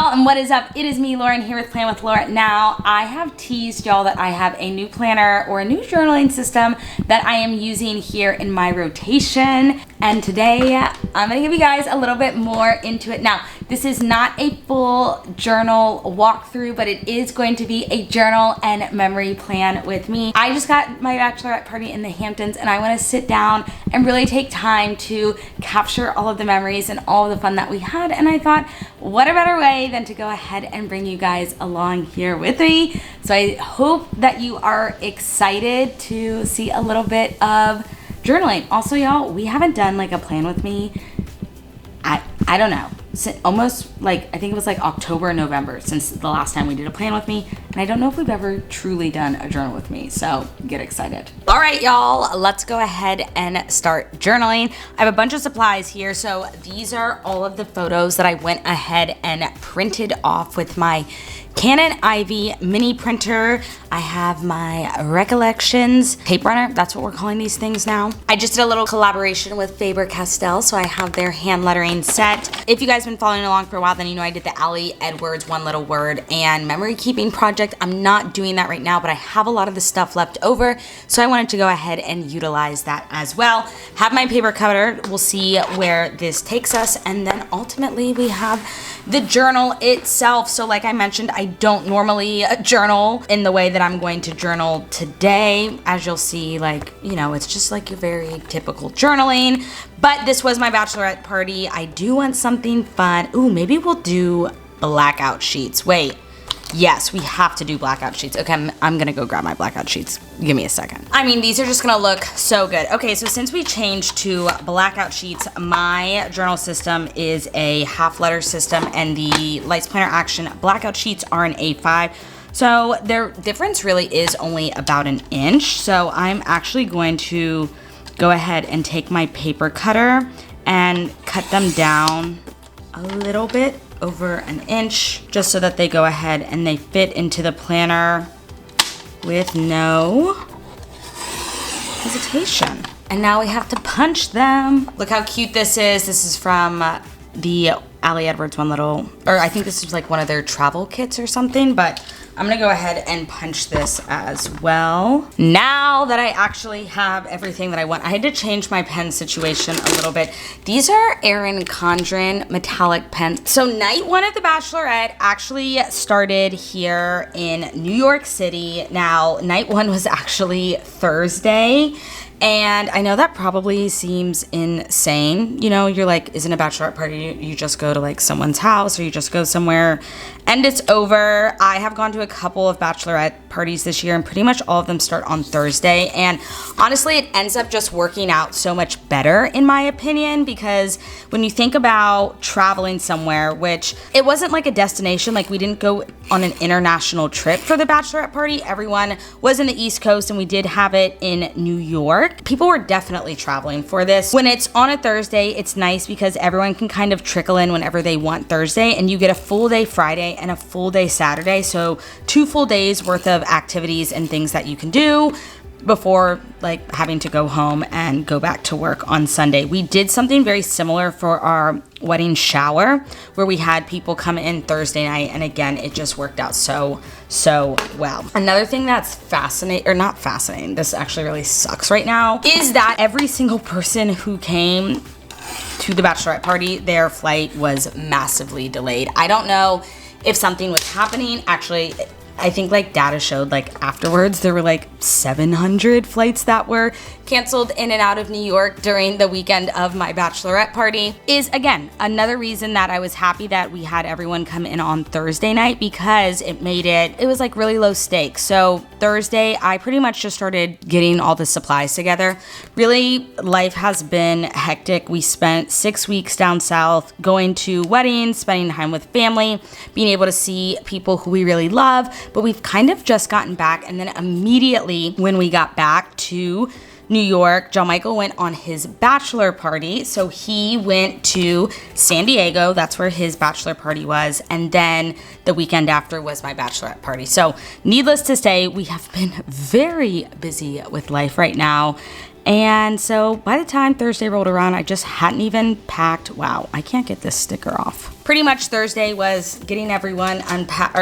y'all, and what is up? It is me, Lauren, here with Plan with Laura. Now, I have teased y'all that I have a new planner or a new journaling system that I am using here in my rotation. And today, I'm gonna give you guys a little bit more into it. Now, this is not a full journal walkthrough, but it is going to be a journal and memory plan with me. I just got my bachelorette party in the Hamptons, and I wanna sit down and really take time to capture all of the memories and all of the fun that we had. And I thought, what a better way than to go ahead and bring you guys along here with me. So I hope that you are excited to see a little bit of journaling. Also, y'all, we haven't done like a plan with me. I don't know. Almost like, I think it was like October, November since the last time we did a plan with me. And I don't know if we've ever truly done a journal with me. So get excited. All right, y'all, let's go ahead and start journaling. I have a bunch of supplies here. So these are all of the photos that I went ahead and printed off with my Canon Ivy mini printer. I have my Recollections tape runner. That's what we're calling these things now. I just did a little collaboration with Faber-Castell, so I have their hand lettering set. If you guys have been following along for a while, then you know I did the Allie Edwards One Little Word and memory keeping project. I'm not doing that right now, but I have a lot of the stuff left over, so I wanted to go ahead and utilize that as well. Have my paper cutter. We'll see where this takes us, and then ultimately we have the journal itself. So like I mentioned, I don't normally journal in the way that I'm going to journal today. As you'll see, like, you know, it's just like your very typical journaling. But this was my bachelorette party. I do want something fun. Ooh, maybe we'll do blackout sheets. Wait. Yes, we have to do blackout sheets. Okay, I'm gonna go grab my blackout sheets. Give me a second. I mean, these are just gonna look so good. Okay, so since we changed to blackout sheets, my journal system is a half letter system, and the Lights Planner Action blackout sheets are an A5. So their difference really is only about an inch. So I'm actually going to go ahead and take my paper cutter and cut them down a little bit, over an inch, just so that they go ahead and they fit into the planner with no hesitation. And now we have to punch them. Look how cute this is. This is from the Allie Edwards One Little, or I think this is like one of their travel kits or something, but I'm gonna go ahead and punch this as well. Now that I actually have everything that I want, I had to change my pen situation a little bit. These are Erin Condren metallic pens. So night one of the Bachelorette actually started here in New York City. Now, night one was actually Thursday. And I know that probably seems insane. You know, you're like, isn't a bachelorette party, you just go to like someone's house or you just go somewhere and it's over. I have gone to a couple of bachelorette parties this year, and pretty much all of them start on Thursday. And honestly, it ends up just working out so much better in my opinion, because when you think about traveling somewhere, which it wasn't like a destination, like we didn't go on an international trip for the bachelorette party. Everyone was in the East Coast, and we did have it in New York. People were definitely traveling for this. When it's on a Thursday, it's nice because everyone can kind of trickle in whenever they want Thursday, and you get a full day Friday and a full day Saturday. So 2 full days worth of activities and things that you can do before like having to go home and go back to work on Sunday. We did something very similar for our wedding shower where we had people come in Thursday night, and again, it just worked out so well. Another thing that's fascinating, or not fascinating, this actually really sucks right now, is that every single person who came to the bachelorette party, their flight was massively delayed. I don't know if something was happening. Actually, I think like data showed like afterwards there were like 700 flights that were canceled in and out of New York during the weekend of my bachelorette party. Is again another reason that I was happy that we had everyone come in on Thursday night, because it was like really low stakes. So Thursday I pretty much just started getting all the supplies together. Really, life has been hectic. We spent 6 weeks down south going to weddings, spending time with family, being able to see people who we really love. But we've kind of just gotten back, and then immediately when we got back to New York, John Michael went on his bachelor party. So he went to San Diego. That's where his bachelor party was. And then the weekend after was my bachelorette party. So needless to say, we have been very busy with life right now. And so by the time Thursday rolled around, I just hadn't even packed. Wow, I can't get this sticker off. Pretty much Thursday was getting everyone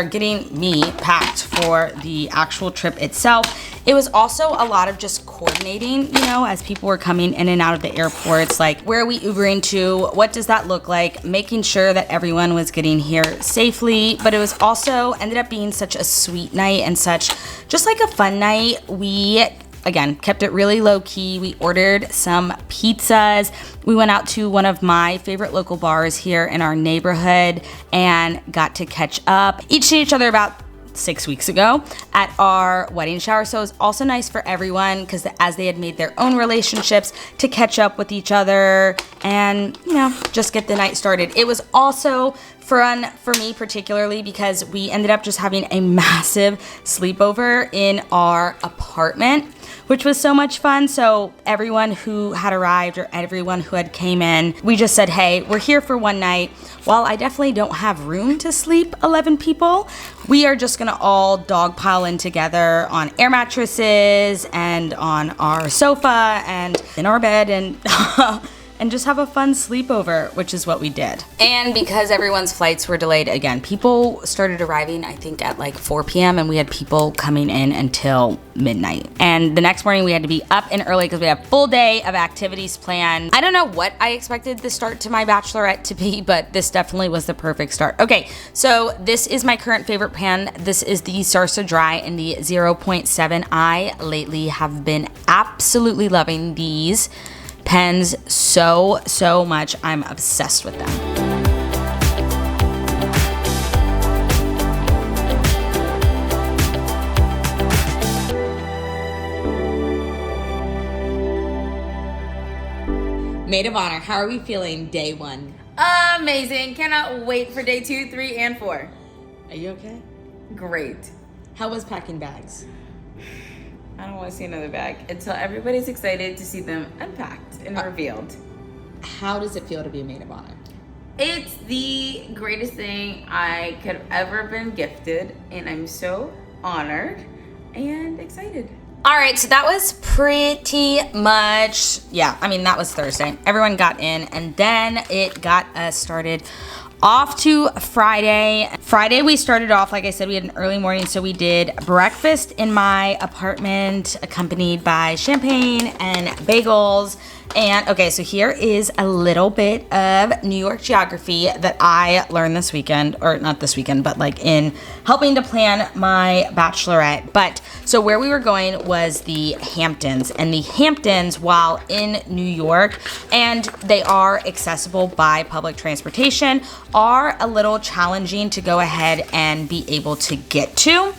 getting me packed for the actual trip itself. It was also a lot of just coordinating, you know, as people were coming in and out of the airports, like where are we Ubering to? What does that look like? Making sure that everyone was getting here safely. But it was also ended up being such a sweet night and such just like a fun night. We again, kept it really low key. We ordered some pizzas. We went out to one of my favorite local bars here in our neighborhood and got to catch up. Each seen each other about 6 weeks ago at our wedding shower. So it was also nice for everyone because as they had made their own relationships to catch up with each other and, you know, just get the night started. It was also fun for me particularly because we ended up just having a massive sleepover in our apartment, which was so much fun. So everyone who had arrived or everyone who had came in, we just said, hey, we're here for one night. While I definitely don't have room to sleep 11 people, we are just gonna all dog pile in together on air mattresses and on our sofa and in our bed and and just have a fun sleepover, which is what we did. And because everyone's flights were delayed, again, people started arriving, I think at like 4 p.m. and we had people coming in until midnight. And the next morning we had to be up and early because we had a full day of activities planned. I don't know what I expected the start to my Bachelorette to be, but this definitely was the perfect start. Okay, so this is my current favorite pen. This is the Sarsa Dry in the 0.7. I lately have been absolutely loving these pens so much. I'm obsessed with them. Maid of honor, how are we feeling day one? Amazing. Cannot wait for day 2, 3, and 4. Are you okay? Great. How was packing bags? I don't want to see another bag until everybody's excited to see them unpacked and revealed. How does it feel to be a maid of honor? It's the greatest thing I could have ever been gifted, and I'm so honored and excited. All right, so that was pretty much, I mean, that was Thursday. Everyone got in, and then it got us started off to Friday. Friday, we started off, like I said, we had an early morning, so we did breakfast in my apartment, accompanied by champagne and bagels. And okay, so here is a little bit of New York geography that I learned this weekend, or not this weekend, but like in helping to plan my Bachelorette. But so where we were going was the Hamptons, and the Hamptons, while in New York, and they are accessible by public transportation, are a little challenging to go ahead and be able to get to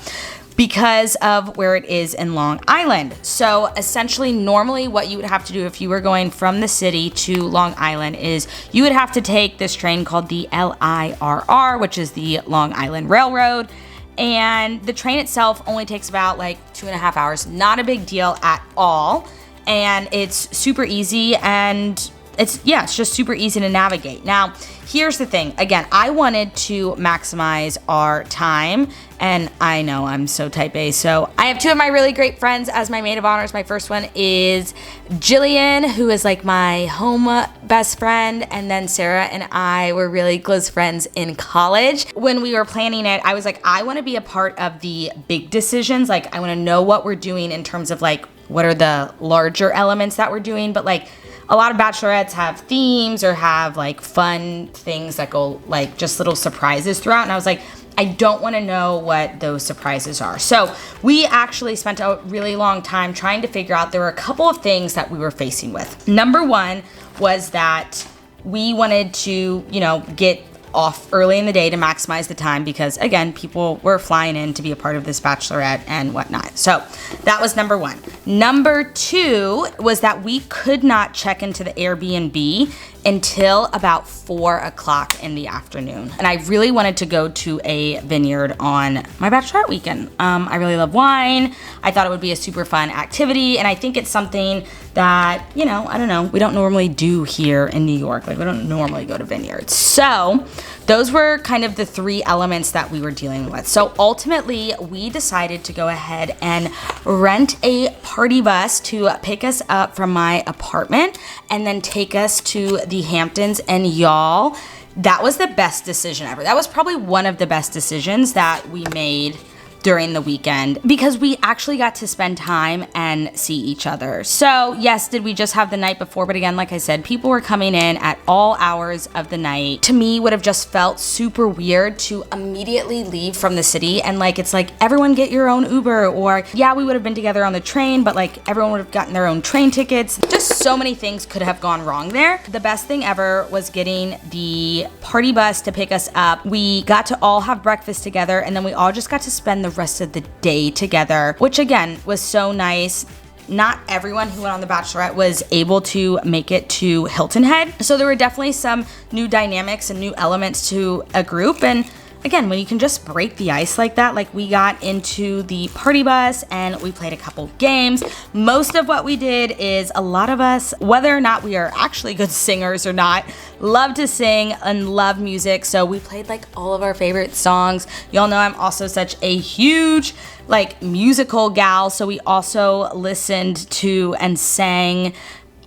because of where it is in Long Island. So essentially, normally what you would have to do if you were going from the city to Long Island is you would have to take this train called the LIRR, which is the Long Island Railroad. And the train itself only takes about like 2.5 hours. Not a big deal at all. And it's super easy, and it's just super easy to navigate. Now, here's the thing. Again, I wanted to maximize our time, and I know I'm so type A. So I have 2 of my really great friends as my maid of honors. My first one is Jillian, who is like my home best friend. And then Sarah and I were really close friends in college. When we were planning it, I was like, I want to be a part of the big decisions. Like, I want to know what we're doing in terms of like, what are the larger elements that we're doing. But like, a lot of bachelorettes have themes or have like fun things that go like just little surprises throughout. And I was like, I don't want to know what those surprises are. So we actually spent a really long time trying to figure out, there were a couple of things that we were facing with. Number one was that we wanted to, get off early in the day to maximize the time because, again, people were flying in to be a part of this Bachelorette and whatnot. So that was number one. Number two was that we could not check into the Airbnb until about 4 o'clock in the afternoon. And I really wanted to go to a vineyard on my Bachelorette weekend. I really love wine. I thought it would be a super fun activity, and I think it's something that, you know, I don't know, we don't normally do here in New York. Like, we don't normally go to vineyards. So those were kind of the 3 elements that we were dealing with. So ultimately, we decided to go ahead and rent a party bus to pick us up from my apartment and then take us to the Hamptons. And y'all, that was the best decision ever. That was probably one of the best decisions that we made during the weekend, because we actually got to spend time and see each other. So yes, did we just have the night before? But again, like I said, people were coming in at all hours of the night. To me, would have just felt super weird to immediately leave from the city and like, it's like, everyone get your own Uber, or yeah, we would have been together on the train, but like everyone would have gotten their own train tickets. Just so many things could have gone wrong there. The best thing ever was getting the party bus to pick us up. We got to all have breakfast together, and then we all just got to spend the rest of the day together, which again was so nice. Not everyone who went on the Bachelorette was able to make it to Hilton Head, so there were definitely some new dynamics and new elements to a group. And again, when you can just break the ice like that, like we got into the party bus and we played a couple games. Most of what we did is, a lot of us, whether or not we are actually good singers or not, love to sing and love music. So we played like all of our favorite songs. Y'all know I'm also such a huge like musical gal. So we also listened to and sang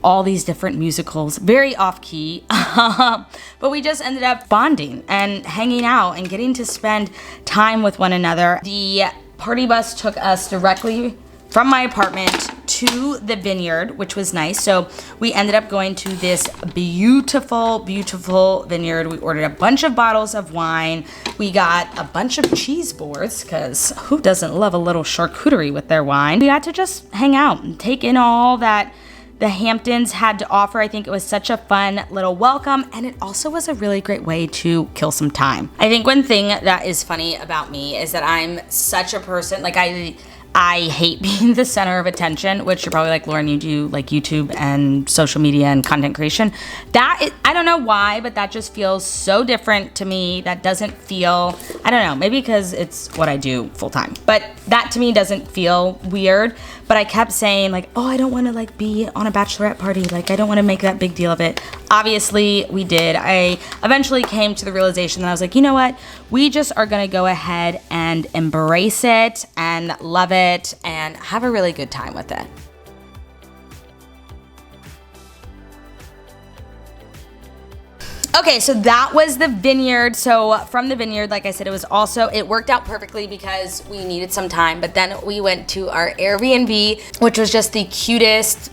all these different musicals, very off key, but we just ended up bonding and hanging out and getting to spend time with one another. The party bus took us directly from my apartment to the vineyard, which was nice. So we ended up going to this beautiful, beautiful vineyard. We ordered a bunch of bottles of wine. We got a bunch of cheese boards, because who doesn't love a little charcuterie with their wine? We got to just hang out and take in all that the Hamptons had to offer. I think it was such a fun little welcome, and it also was a really great way to kill some time. I think one thing that is funny about me is that I'm such a person, like I hate being the center of attention, which you're probably like, Lauren, you do like YouTube and social media and content creation. I don't know why, but that just feels so different to me. That doesn't feel, I don't know, maybe because it's what I do full time, but that to me doesn't feel weird. But I kept saying like, oh, I don't want to like be on a bachelorette party. Like, I don't want to make that big deal of it. Obviously we did. I eventually came to the realization that I was like, you know what? We just are going to go ahead and embrace it and love it and have a really good time with it. Okay, so that was the vineyard. So from the vineyard, like I said, it worked out perfectly because we needed some time, but then we went to our Airbnb, which was just the cutest.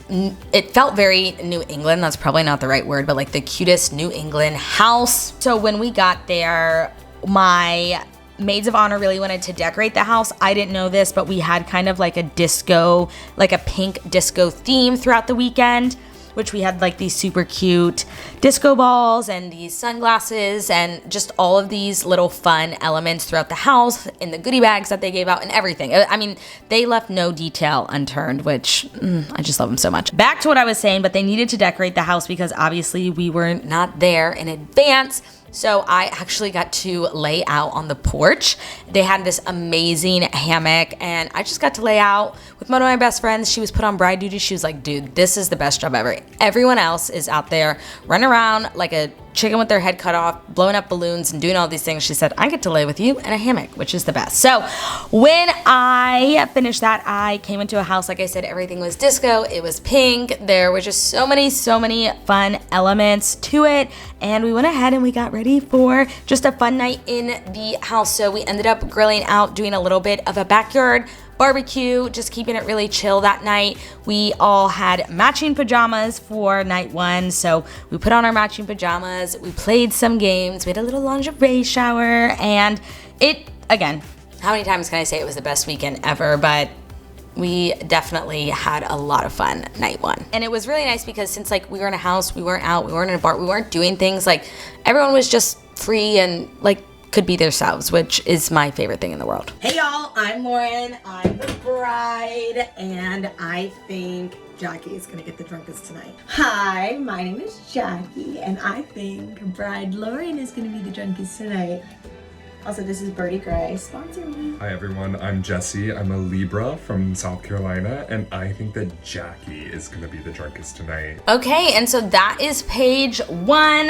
It felt very New England. That's probably not the right word, but like the cutest New England house. So when we got there, my maids of honor really wanted to decorate the house. I didn't know this, but we had kind of like a disco, like a pink disco theme throughout the weekend, which we had like these super cute disco balls and these sunglasses and just all of these little fun elements throughout the house in the goodie bags that they gave out and everything. I mean, they left no detail unturned, which I just love them so much. Back to what I was saying, but they needed to decorate the house because obviously we were not there in advance. So I actually got to lay out on the porch. They had this amazing hammock and I just got to lay out with one of my best friends. She was put on bride duty. She was like, dude, this is the best job ever. Everyone else is out there running around like a chicken with their head cut off, blowing up balloons and doing all these things. She said, I get to lay with you in a hammock, which is the best. So when I finished that, I came into a house. Like I said, everything was disco. It was pink. There were just so many fun elements to it. And we went ahead and we got ready for just a fun night in the house. So we ended up grilling out, doing a little bit of a backyard barbecue, just keeping it really chill that night. We all had matching pajamas for night one, so we put on our matching pajamas, we played some games, we had a little lingerie shower, and it, again, how many times can I say it was the best weekend ever, but we definitely had a lot of fun night one. And it was really nice because since like we were in a house, we weren't out, we weren't in a bar, we weren't doing things, like everyone was just free and like could be themselves, which is my favorite thing in the world. Hey y'all, I'm Lauren, I'm the bride, and I think Jackie is gonna get the drunkest tonight. Hi, my name is Jackie, and I think bride Lauren is gonna be the drunkest tonight. Also, this is Birdie Gray. Sponsor me. Hi everyone, I'm Jesse. I'm a Libra from South Carolina, and I think that Jackie is gonna be the drunkest tonight. Okay, and so that is page 1.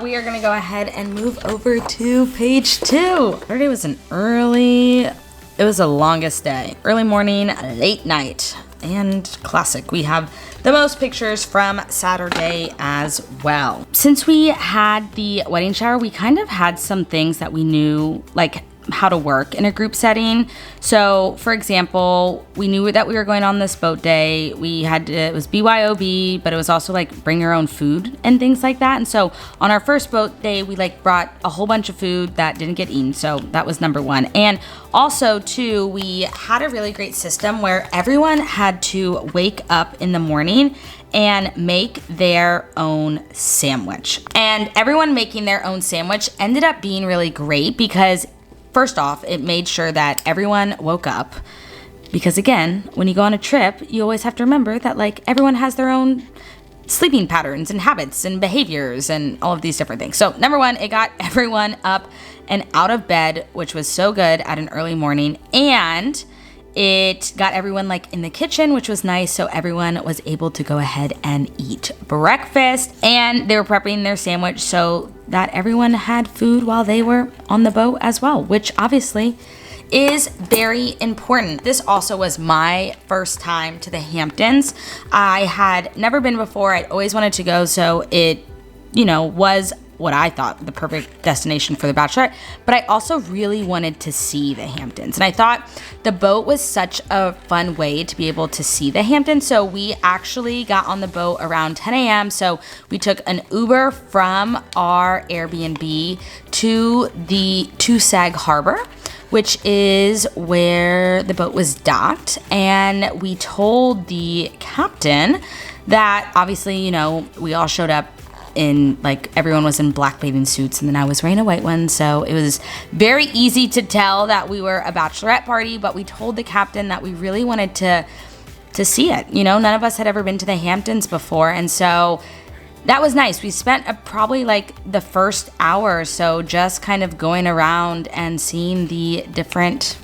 We are gonna go ahead and move over to page 2. Saturday was it was the longest day. Early morning, late night, and classic. We have the most pictures from Saturday as well. Since we had the wedding shower, we kind of had some things that we knew, like how to work in a group setting. So for example, we knew that we were going on this boat day. It was BYOB, but it was also like bring your own food and things like that. And so on our first boat day, we like brought a whole bunch of food that didn't get eaten. So that was number 1. And also too, we had a really great system where everyone had to wake up in the morning and make their own sandwich. And everyone making their own sandwich ended up being really great because first off, it made sure that everyone woke up because again, when you go on a trip, you always have to remember that like everyone has their own sleeping patterns and habits and behaviors and all of these different things. So number 1, it got everyone up and out of bed, which was so good at an early morning, and it got everyone like in the kitchen, which was nice. So everyone was able to go ahead and eat breakfast, and they were prepping their sandwich so that everyone had food while they were on the boat as well, which obviously is very important. This also was my first time to the Hamptons. I had never been before. I'd always wanted to go. So it, was what I thought the perfect destination for the Bachelorette, but I also really wanted to see the Hamptons. And I thought the boat was such a fun way to be able to see the Hamptons. So we actually got on the boat around 10 a.m. So we took an Uber from our Airbnb to Sag Harbor, which is where the boat was docked. And we told the captain that obviously, we all showed up in like everyone was in black bathing suits and then I was wearing a white one, so it was very easy to tell that we were a bachelorette party. But we told the captain that we really wanted to see it. None of us had ever been to the Hamptons before, and so that was nice. We spent probably like the first hour or so just kind of going around and seeing the different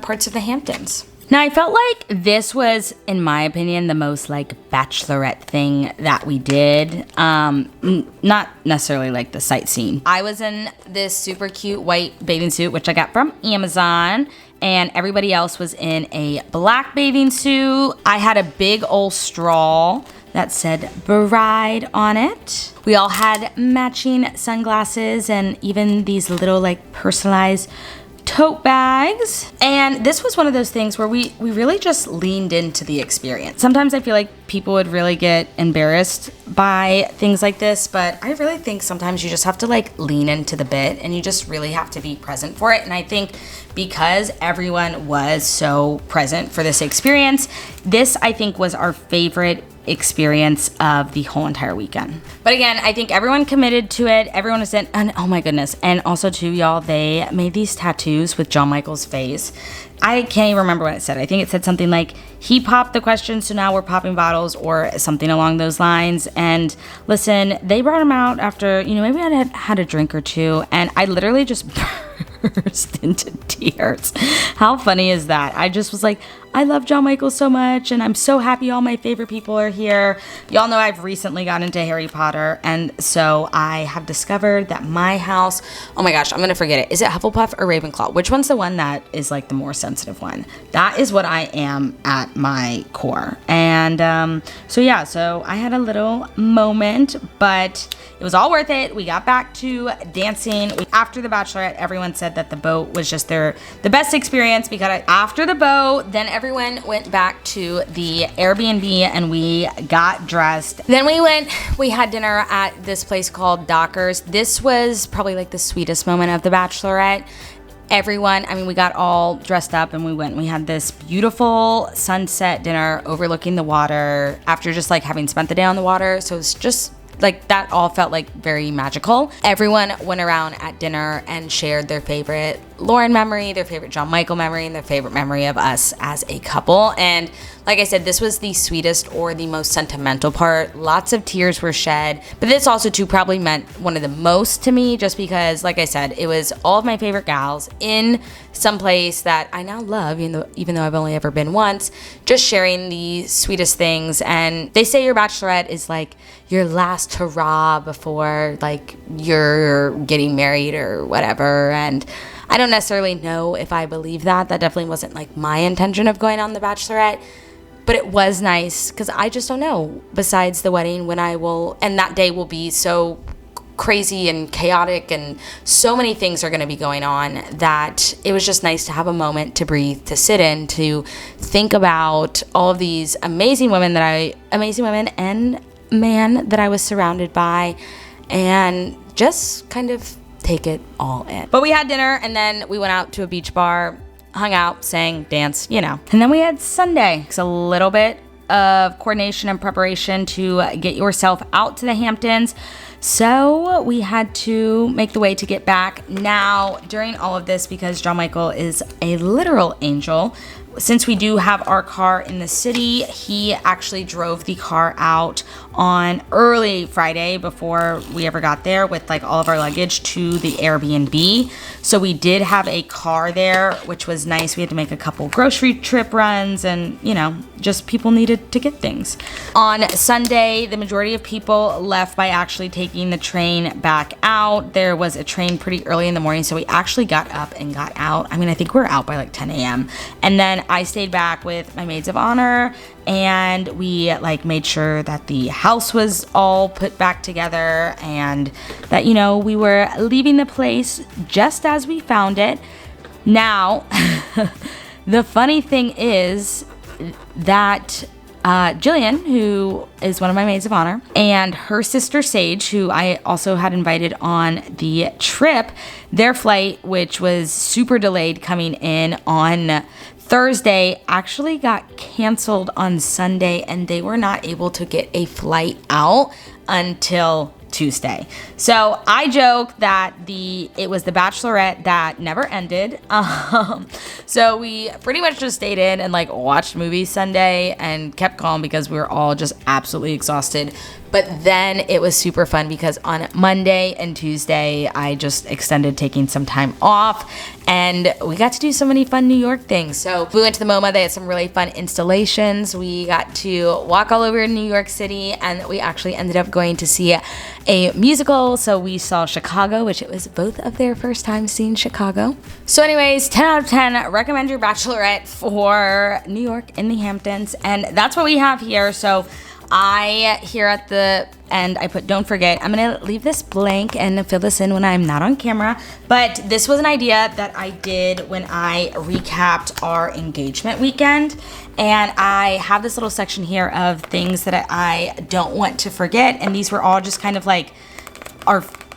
parts of the Hamptons. Now, I felt like this was, in my opinion, the most like bachelorette thing that we did. Not necessarily like the sightseeing. I was in this super cute white bathing suit, which I got from Amazon, and everybody else was in a black bathing suit. I had a big old straw that said bride on it. We all had matching sunglasses and even these little like personalized tote bags. And this was one of those things where we really just leaned into the experience. Sometimes I feel like people would really get embarrassed by things like this, but I really think sometimes you just have to like lean into the bit and you just really have to be present for it. And I think because everyone was so present for this experience, this I think was our favorite experience of the whole entire weekend. But again, I think everyone committed to it. Everyone was in, and oh my goodness. And also too, y'all, they made these tattoos with John Michael's face. I can't even remember what it said. I think it said something like, he popped the question, so now we're popping bottles, or something along those lines. And listen, they brought him out after, maybe I had a drink or two, and I literally just burst into tears. How funny is that? I just was like, I love John Michael so much, and I'm so happy all my favorite people are here. Y'all know I've recently gotten into Harry Potter, and so I have discovered that my house, oh my gosh, I'm gonna forget it. Is it Hufflepuff or Ravenclaw? Which one's the one that is like the more sensitive one? That is what I am at my core. And so I had a little moment, but it was all worth it. We got back to dancing. After the Bachelorette, everyone said that the boat was just the best experience, because after the boat, then everyone went back to the Airbnb and we got dressed. Then we had dinner at this place called Dockers. This was probably like the sweetest moment of the Bachelorette. We got all dressed up and we had this beautiful sunset dinner overlooking the water after just like having spent the day on the water. So it's just like that all felt like very magical. Everyone went around at dinner and shared their favorite Lauren memory, their favorite John Michael memory, and their favorite memory of us as a couple. And like I said, this was the sweetest or the most sentimental part. Lots of tears were shed, but this also too probably meant one of the most to me, just because, like I said, it was all of my favorite gals in some place that I now love, even though I've only ever been once, just sharing the sweetest things. And they say your bachelorette is like your last hurrah before like you're getting married or whatever. And I don't necessarily know if I believe that. That definitely wasn't like my intention of going on the bachelorette. But it was nice because I just don't know, besides the wedding, when I will, and that day will be so crazy and chaotic and so many things are going to be going on, that it was just nice to have a moment to breathe, to sit in, to think about all of these amazing women and man that I was surrounded by, and just kind of take it all in. But we had dinner and then we went out to a beach bar, hung out, sang, danced, you know. And then we had Sunday. It's a little bit of coordination and preparation to get yourself out to the Hamptons. So we had to make the way to get back. Now, during all of this, because John Michael is a literal angel, since we do have our car in the city, he actually drove the car out on early Friday before we ever got there with like all of our luggage to the Airbnb. So we did have a car there, which was nice. We had to make a couple grocery trip runs and, you know, just people needed to get things. On Sunday, the majority of people left by actually taking the train back out. There was a train pretty early in the morning, so we actually got up and got out. I mean, I think we were out by like 10 a.m. And then I stayed back with my maids of honor, and we like made sure that the house was all put back together and that, you know, we were leaving the place just as we found it. Now, the funny thing is that Jillian, who is one of my maids of honor, and her sister Sage, who I also had invited on the trip, their flight, which was super delayed coming in on Thursday, actually got canceled on Sunday, and they were not able to get a flight out until Tuesday. So I joke that it was the Bachelorette that never ended. So we pretty much just stayed in and like watched movies Sunday and kept calm because we were all just absolutely exhausted. But then it was super fun because on Monday and Tuesday, I just extended taking some time off, and we got to do so many fun New York things. So we went to the MoMA. They had some really fun installations. We got to walk all over New York City, and we actually ended up going to see a musical. So we saw Chicago, which it was both of their first time seeing Chicago. So anyways, 10 out of 10, recommend your Bachelorette for New York in the Hamptons. And that's what we have here. So here at the end, I put, don't forget. I'm going to leave this blank and fill this in when I'm not on camera. But this was an idea that I did when I recapped our engagement weekend. And I have this little section here of things that I don't want to forget. And these were all just kind of like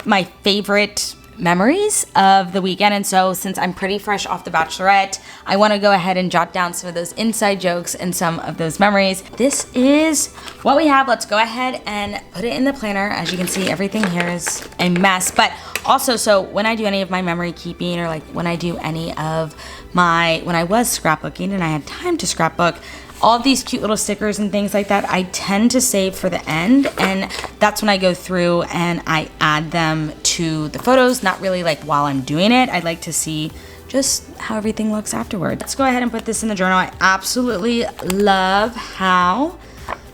my favorite memories of the weekend. And so since I'm pretty fresh off the Bachelorette, I want to go ahead and jot down some of those inside jokes and some of those memories. This is what we have. Let's go ahead and put it in the planner. As you can see, everything here is a mess. But also, so when I do any of my memory keeping, or like when I do any of when I was scrapbooking and I had time to scrapbook, all of these cute little stickers and things like that, I tend to save for the end, and that's when I go through and I add them to the photos, not really like while I'm doing it. I'd like to see just how everything looks afterward. Let's go ahead and put this in the journal. I absolutely love how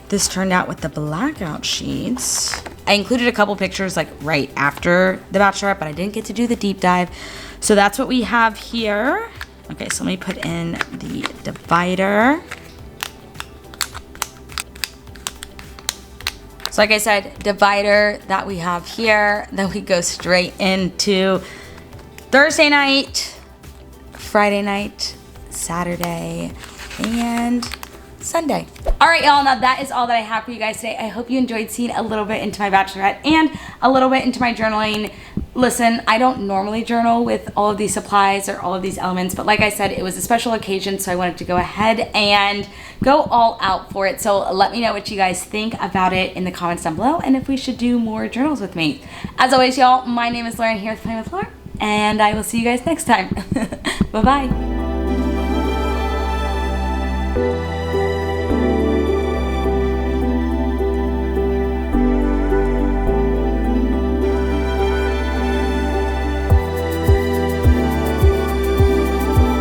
this turned out with the blackout sheets. I included a couple pictures like right after the Bachelorette, but I didn't get to do the deep dive. So that's what we have here. Okay, so let me put in the divider. So like I said, divider that we have here, then we go straight into Thursday night, Friday night, Saturday, and Sunday. All right, y'all, now that is all that I have for you guys today. I hope you enjoyed seeing a little bit into my Bachelorette and a little bit into my journaling. Listen, I don't normally journal with all of these supplies or all of these elements, but like I said, it was a special occasion, so I wanted to go ahead and go all out for it. So let me know what you guys think about it in the comments down below, and if we should do more journals with me. As always, y'all, my name is Lauren, here with Playing with Laura. and I will see you guys next time. Bye-bye.